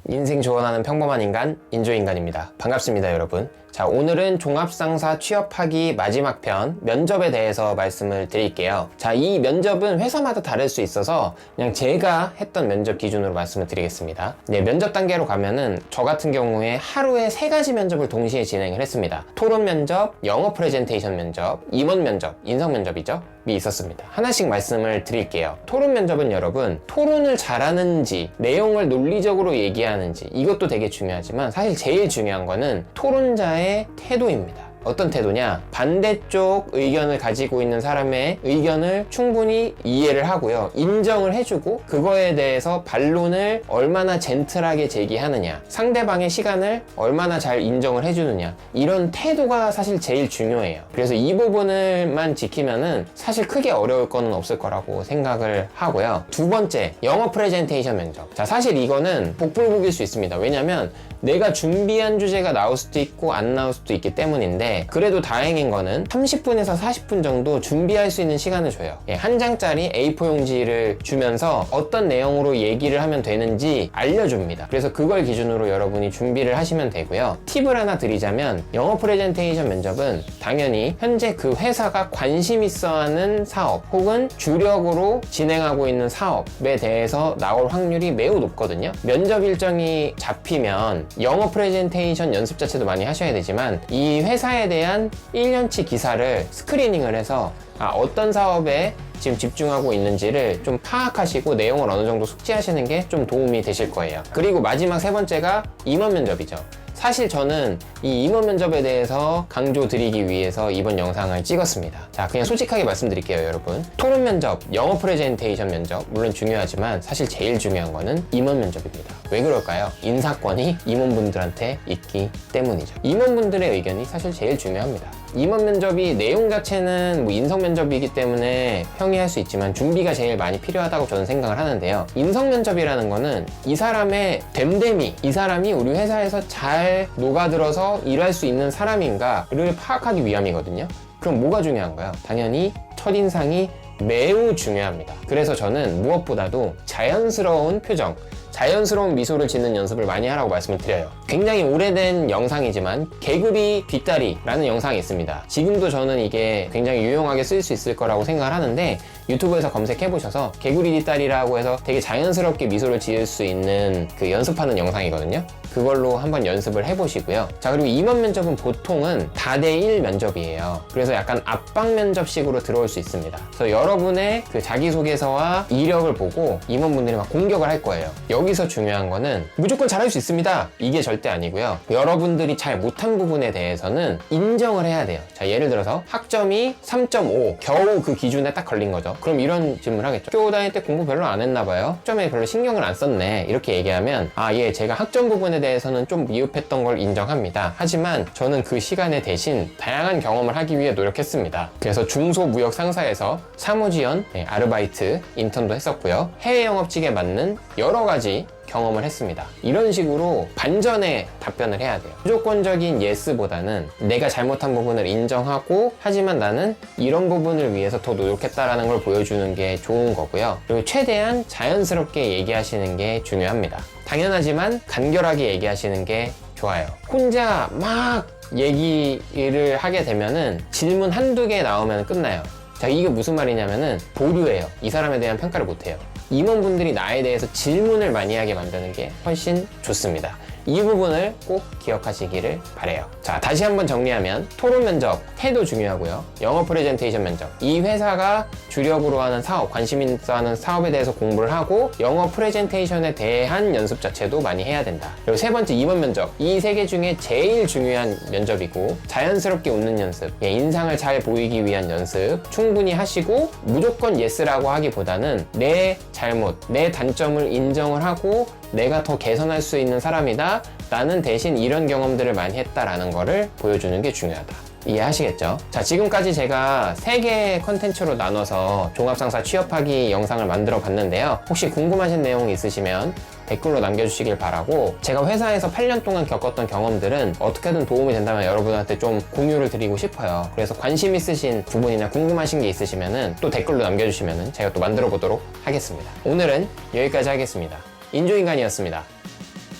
인생 조언하는 평범한 인간, 인조인간입니다. 반갑습니다, 여러분. 자, 오늘은 종합상사 취업하기 마지막 편 면접에 대해서 말씀을 드릴게요. 자, 이 면접은 회사마다 다를 수 있어서 그냥 제가 했던 면접 기준으로 말씀을 드리겠습니다. 네, 면접 단계로 가면은 저 같은 경우에 하루에 3가지 면접을 동시에 진행을 했습니다. 토론 면접, 영어 프레젠테이션 면접, 임원 면접, 인성 면접이죠. 이 있었습니다. 하나씩 말씀을 드릴게요. 토론 면접은 여러분, 토론을 잘하는지, 내용을 논리적으로 얘기하는지, 이것도 되게 중요하지만 사실 제일 중요한 거는 토론자의 태도입니다. 어떤 태도냐? 반대쪽 의견을 가지고 있는 사람의 의견을 충분히 이해를 하고요. 인정을 해주고 그거에 대해서 반론을 얼마나 젠틀하게 제기하느냐. 상대방의 시간을 얼마나 잘 인정을 해주느냐. 이런 태도가 사실 제일 중요해요. 그래서 이 부분을만 지키면은 사실 크게 어려울 거는 없을 거라고 생각을 하고요. 두 번째, 영어 프레젠테이션 면접. 자, 사실 이거는 복불복일 수 있습니다. 왜냐면 내가 준비한 주제가 나올 수도 있고 안 나올 수도 있기 때문인데, 그래도 다행인 거는 30분에서 40분 정도 준비할 수 있는 시간을 줘요. 한 장짜리 A4 용지를 주면서 어떤 내용으로 얘기를 하면 되는지 알려줍니다. 그래서 그걸 기준으로 여러분이 준비를 하시면 되고요. 팁을 하나 드리자면, 영어 프레젠테이션 면접은 당연히 현재 그 회사가 관심 있어 하는 사업 혹은 주력으로 진행하고 있는 사업에 대해서 나올 확률이 매우 높거든요. 면접 일정이 잡히면 영어 프레젠테이션 연습 자체도 많이 하셔야 되지만, 이 회사에 대한 1년치 기사를 스크리닝을 해서 어떤 사업에 지금 집중하고 있는지를 좀 파악하시고 내용을 어느 정도 숙지하시는 게 좀 도움이 되실 거예요. 그리고 마지막 세 번째가 임원 면접이죠. 사실 저는 이 임원 면접에 대해서 강조 드리기 위해서 이번 영상을 찍었습니다. 자, 그냥 솔직하게 말씀드릴게요, 여러분. 토론 면접, 영어 프레젠테이션 면접 물론 중요하지만 사실 제일 중요한 거는 임원 면접입니다. 왜 그럴까요? 인사권이 임원분들한테 있기 때문이죠. 임원분들의 의견이 사실 제일 중요합니다. 임원 면접이 내용 자체는 인성 면접이기 때문에 평이할 수 있지만 준비가 제일 많이 필요하다고 저는 생각을 하는데요. 인성 면접이라는 거는 이 사람의 됨됨이, 이 사람이 우리 회사에서 잘 녹아들어서 일할 수 있는 사람인가를 파악하기 위함이거든요. 그럼 뭐가 중요한가요? 당연히 첫인상이 매우 중요합니다. 그래서 저는 무엇보다도 자연스러운 표정, 자연스러운 미소를 짓는 연습을 많이 하라고 말씀을 드려요. 굉장히 오래된 영상이지만 개구리 뒷다리라는 영상이 있습니다. 지금도 저는 이게 굉장히 유용하게 쓸 수 있을 거라고 생각을 하는데, 유튜브에서 검색해 보셔서 개구리 뒷다리라고 해서 되게 자연스럽게 미소를 지을 수 있는 그 연습하는 영상이거든요. 그걸로 한번 연습을 해보시고요. 자, 그리고 임원 면접은 보통은 다대1 면접이에요. 그래서 약간 압박 면접식으로 들어올 수 있습니다. 그래서 여러분의 그 자기소개서와 이력을 보고 임원분들이 막 공격을 할 거예요. 여기서 중요한 거는 무조건 잘할 수 있습니다, 이게 절대 아니고요. 여러분들이 잘 못한 부분에 대해서는 인정을 해야 돼요. 자, 예를 들어서 학점이 3.5, 겨우 그 기준에 딱 걸린 거죠. 그럼 이런 질문을 하겠죠. 학교 다닐 때 공부 별로 안 했나 봐요. 학점에 별로 신경을 안 썼네. 이렇게 얘기하면, 제가 학점 부분에 대해서는 좀 미흡했던 걸 인정합니다. 하지만 저는 그 시간에 대신 다양한 경험을 하기 위해 노력했습니다. 그래서 중소무역 상사에서 사무지원, 아르바이트, 인턴도 했었고요. 해외 영업직에 맞는 여러 가지 경험을 했습니다. 이런 식으로 반전의 답변을 해야 돼요. 무조건적인 예스보다는 내가 잘못한 부분을 인정하고, 하지만 나는 이런 부분을 위해서 더 노력했다라는 걸 보여주는 게 좋은 거고요. 그리고 최대한 자연스럽게 얘기하시는 게 중요합니다. 당연하지만 간결하게 얘기하시는 게 좋아요. 혼자 막 얘기를 하게 되면은 질문 한두 개 나오면 끝나요. 자, 이게 무슨 말이냐면은 보류예요. 이 사람에 대한 평가를 못해요. 임원분들이 나에 대해서 질문을 많이 하게 만드는 게 훨씬 좋습니다. 이 부분을 꼭 기억하시기를 바래요. 자, 다시 한번 정리하면, 토론 면접, 태도 중요하고요. 영어 프레젠테이션 면접, 이 회사가 주력으로 하는 사업, 관심 있어 하는 사업에 대해서 공부를 하고 영어 프레젠테이션에 대한 연습 자체도 많이 해야 된다. 그리고 세 번째, 임원 면접. 이 세 개 중에 제일 중요한 면접이고, 자연스럽게 웃는 연습, 인상을 잘 보이기 위한 연습 충분히 하시고, 무조건 예스라고 하기보다는 내 잘못, 내 단점을 인정을 하고 내가 더 개선할 수 있는 사람이다, 나는 대신 이런 경험들을 많이 했다라는 거를 보여주는 게 중요하다. 이해하시겠죠? 자, 지금까지 제가 3개의 컨텐츠로 나눠서 종합상사 취업하기 영상을 만들어 봤는데요. 혹시 궁금하신 내용 있으시면 댓글로 남겨주시길 바라고, 제가 회사에서 8년 동안 겪었던 경험들은 어떻게든 도움이 된다면 여러분한테 좀 공유를 드리고 싶어요. 그래서 관심 있으신 부분이나 궁금하신 게 있으시면 또 댓글로 남겨주시면 제가 또 만들어 보도록 하겠습니다. 오늘은 여기까지 하겠습니다. 인조인간이었습니다.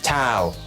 차오!